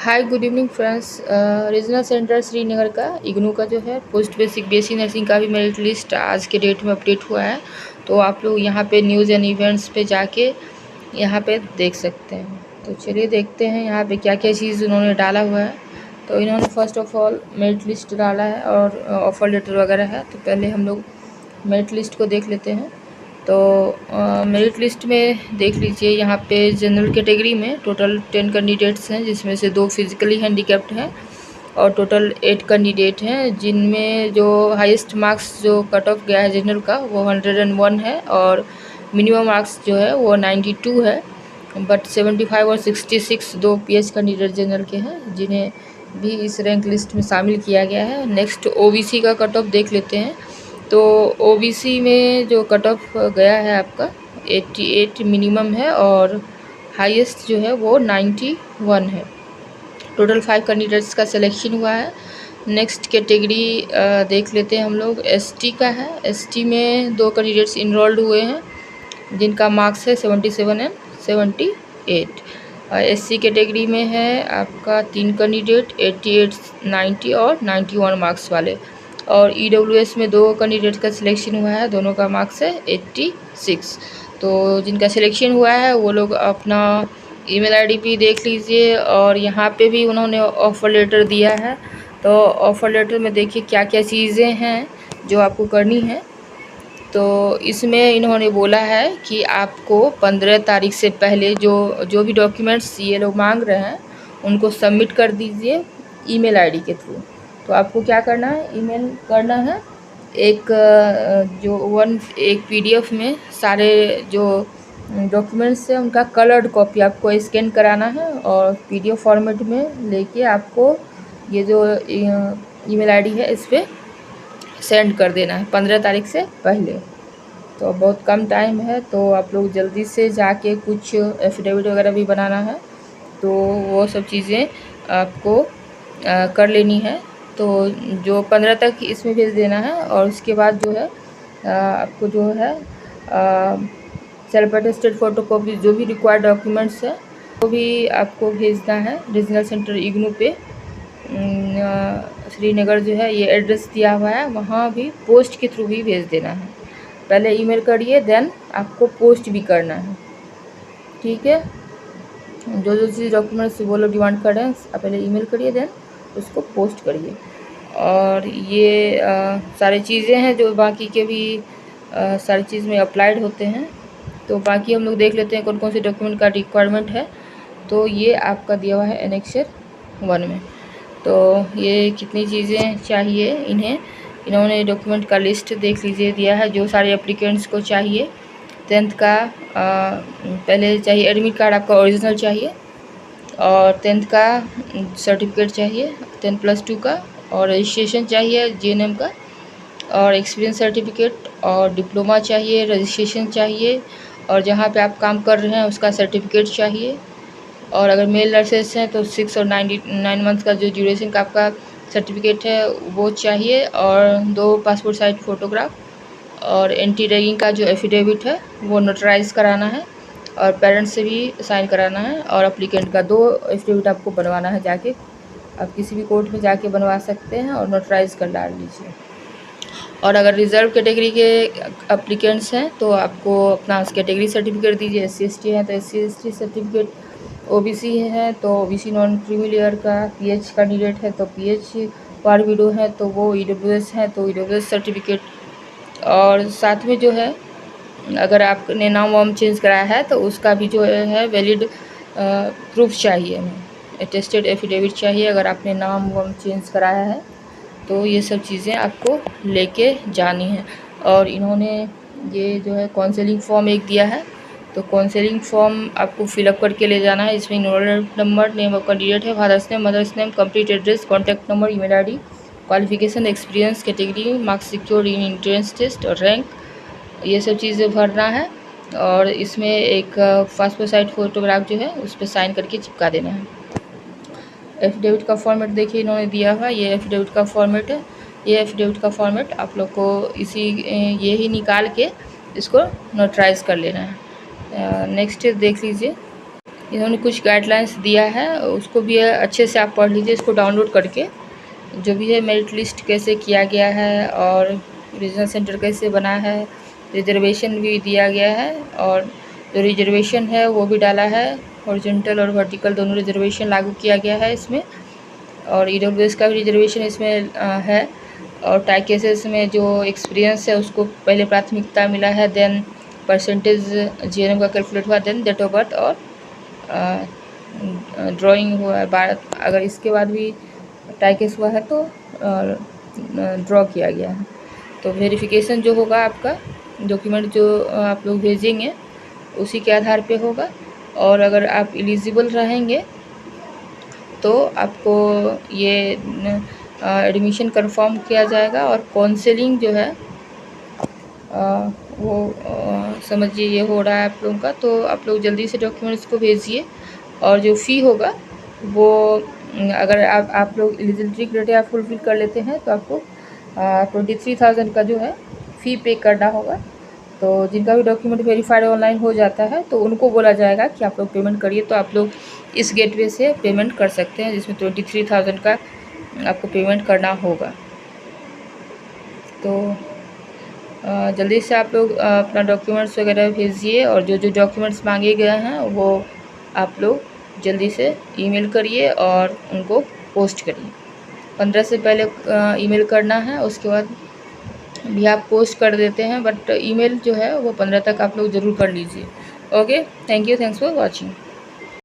Hi good evening friends. Regional centre Srinagar का इग्नू का जो है पोस्ट बेसिक बीएससी नर्सिंग का भी मेरिट लिस्ट आज के डेट में अपडेट हुआ है। तो आप लोग यहाँ पे न्यूज़ एंड इवेंट्स पे जाके यहाँ पे देख सकते हैं। तो चलिए देखते हैं यहाँ पे क्या क्या चीज़ उन्होंने डाला हुआ है। तो इन्होंने first of all merit list डाला है और ऑफ़र लेटर वगैरह है। तो पहले हम लोग मेरिट लिस्ट को देख लेते हैं। तो मेरिट लिस्ट में देख लीजिए, यहाँ पे जनरल कैटेगरी में टोटल 10 कैंडिडेट्स हैं, जिसमें से 2 फिजिकली हैंडीकैप्ड हैं और टोटल 8 कैंडिडेट हैं, जिनमें जो हाईएस्ट मार्क्स जो कट ऑफ गया है जनरल का वो 101 है और मिनिमम मार्क्स जो है वो 92 है। बट 75 और 66 दो पीएच कैंडिडेट जनरल के हैं, जिन्हें भी इस रैंक लिस्ट में शामिल किया गया है। नेक्स्ट ओबीसी का कट ऑफ देख लेते हैं। तो ओबीसी में जो कट ऑफ गया है आपका 88 मिनिमम है और हाईएस्ट जो है वो 91 है। टोटल 5 कैंडिडेट्स का सिलेक्शन हुआ है। नेक्स्ट कैटेगरी देख लेते हैं हम लोग, एसटी का है। एसटी में 2 कैंडिडेट्स इनरोल्ड हुए हैं, जिनका मार्क्स है 77 एंड 78। एससी कैटेगरी में है आपका 3 कैंडिडेट 88, 90 और 91 मार्क्स वाले। और ईडब्ल्यूएस में 2 कैंडिडेट का सिलेक्शन हुआ है, दोनों का मार्क्स है 86। तो जिनका सिलेक्शन हुआ है वो लोग अपना ईमेल आईडी भी देख लीजिए और यहाँ पे भी उन्होंने ऑफ़र लेटर दिया है। तो ऑफ़र लेटर में देखिए क्या क्या चीज़ें हैं जो आपको करनी है। तो इसमें इन्होंने बोला है कि आपको 15 तारीख से पहले जो भी डॉक्यूमेंट्स ये लोग मांग रहे हैं उनको सबमिट कर दीजिए ईमेल आईडी के थ्रू। तो आपको क्या करना है, ईमेल करना है एक पीडीएफ में सारे जो डॉक्यूमेंट्स हैं उनका कलर्ड कॉपी आपको स्कैन कराना है और पीडीएफ फॉर्मेट में लेके आपको ये जो ईमेल आईडी है इस पर सेंड कर देना है 15 तारीख से पहले। तो बहुत कम टाइम है, तो आप लोग जल्दी से जाके कुछ एफिडेविट वगैरह भी बनाना है, तो वो सब चीज़ें आपको कर लेनी है। तो जो 15 तक इसमें भेज देना है और उसके बाद जो है आपको जो है सेल्फ अटेस्टेड फ़ोटो कॉपी जो भी रिक्वायर्ड डॉक्यूमेंट्स है वो भी आपको भेजना है रीजनल सेंटर इग्नू पे। श्रीनगर जो है ये एड्रेस दिया हुआ है, वहाँ भी पोस्ट के थ्रू भी भेज देना है। पहले ईमेल करिए, देन आपको पोस्ट भी करना है, ठीक है। जो जो चीज़ डॉक्यूमेंट्स वो लोग डिमांड कर रहे हैं आप पहले ईमेल करिए, देन उसको पोस्ट करिए। और ये सारी चीज़ें हैं जो बाकी के भी सारी चीज़ में अप्लाइड होते हैं। तो बाकी हम लोग देख लेते हैं कौन कौन से डॉक्यूमेंट का रिक्वायरमेंट है। तो ये आपका दिया हुआ है एनेक्सर 1 में। तो ये कितनी चीज़ें चाहिए इन्होंने डॉक्यूमेंट का लिस्ट देख लीजिए दिया है, जो सारे एप्लीकेंट्स को चाहिए। 10th का पहले चाहिए एडमिट कार्ड आपका ओरिजिनल चाहिए और 10th का सर्टिफिकेट चाहिए 10+2 का, और रजिस्ट्रेशन चाहिए जीएनएम का, और एक्सपीरियंस सर्टिफिकेट और डिप्लोमा चाहिए, रजिस्ट्रेशन चाहिए, और जहाँ पे आप काम कर रहे हैं उसका सर्टिफिकेट चाहिए। और अगर मेल नर्सेस हैं तो 6 और 9 मंथ का जो ड्यूरेशन का आपका सर्टिफिकेट है वो चाहिए, और 2 पासपोर्ट साइज फ़ोटोग्राफ, और एंटी रैगिंग का जो एफिडेविट है वो नोटराइज़ कराना है और पेरेंट्स से भी साइन कराना है, और अप्लीकेंट का 2 एफिडेविट आपको बनवाना है। जाके आप किसी भी कोर्ट में जाके बनवा सकते हैं और नोटराइज़ कर डाल लीजिए। और अगर रिज़र्व कैटेगरी के अप्लीकेंट्स हैं तो आपको अपना कैटेगरी सर्टिफिकेट दीजिए। SC/ST हैं तो SC/ST सर्टिफिकेट, ओबीसी है तो ओबीसी नॉन क्रीमी लेयर का, पीएच कैंडिडेट है तो पीएच, पार विडो है तो वो ईडब्ल्यूएस है तो ईडब्ल्यूएस सर्टिफिकेट। और साथ में जो है अगर आपने नाम वाम चेंज कराया है तो उसका भी जो है वैलिड प्रूफ चाहिए, हमें अटेस्टेड एफिडेविट चाहिए अगर आपने नाम वाम चेंज कराया है। तो ये सब चीज़ें आपको लेके जानी है। और इन्होंने ये जो है काउंसलिंग फॉर्म एक दिया है, तो काउंसलिंग फॉर्म आपको फिलअप करके ले जाना है। इसमें enrolment number, name of candidate है, father's name, mother's name, complete address, contact number, email ID, qualification, experience, category, marks secured in entrance test और रैंक, ये सब चीज़ें भरना है। और इसमें एक पासपोर्ट साइज फ़ोटोग्राफ जो है उस पर साइन करके चिपका देना है। एफिडेविट का फॉर्मेट देखिए इन्होंने दिया हुआ, ये एफिडेविट का फॉर्मेट है। ये एफिडेविट का फॉर्मेट आप लोग को ये ही निकाल के इसको नोटराइज़ कर लेना है। नेक्स्ट देख लीजिए, इन्होंने कुछ गाइडलाइंस दिया है, उसको भी अच्छे से आप पढ़ लीजिए इसको डाउनलोड करके। जो भी है मेरिट लिस्ट कैसे किया गया है और रीजनल सेंटर कैसे बना है, रिजर्वेशन भी दिया गया है, और जो रिजर्वेशन है वो भी डाला है, हॉरिजॉन्टल और वर्टिकल दोनों रिजर्वेशन लागू किया गया है इसमें, और ईडब्ल्यूएस का भी रिजर्वेशन इसमें है। और टाई केसेस में जो एक्सपीरियंस है उसको पहले प्राथमिकता मिला है, देन परसेंटेज जीएनएम का कैलकुलेट हुआ, देन डेट ऑफ बर्थ और ड्राइंग हुआ है। अगर इसके बाद भी टाई केस हुआ है तो ड्रॉ किया गया है। तो वेरिफिकेशन जो होगा आपका डॉक्यूमेंट जो आप लोग भेजेंगे उसी के आधार पे होगा, और अगर आप एलिजिबल रहेंगे तो आपको ये एडमिशन कंफर्म किया जाएगा, और काउंसलिंग जो है वो समझिए ये हो रहा है आप लोगों का। तो आप लोग जल्दी से डॉक्यूमेंट्स को भेजिए, और जो फ़ी होगा वो अगर आप लोग एलिजिबिलिटी क्राइटेरिया फुलफिल कर लेते हैं तो आपको 23,000 का जो है फ़ी पे करना होगा। तो जिनका भी डॉक्यूमेंट वेरीफाइड ऑनलाइन हो जाता है तो उनको बोला जाएगा कि आप लोग पेमेंट करिए, तो आप लोग इस गेटवे से पेमेंट कर सकते हैं, जिसमें 23,000 का आपको पेमेंट करना होगा। तो जल्दी से आप लोग अपना डॉक्यूमेंट्स वगैरह भेजिए, और जो जो डॉक्यूमेंट्स मांगे गए हैं वो आप लोग जल्दी से ईमेल करिए और उनको पोस्ट करिए। 15 से पहले ईमेल करना है, उसके बाद भी आप पोस्ट कर देते हैं, बट ईमेल जो है वो 15 तक आप लोग ज़रूर कर लीजिए। Okay, thank you, thanks for watching.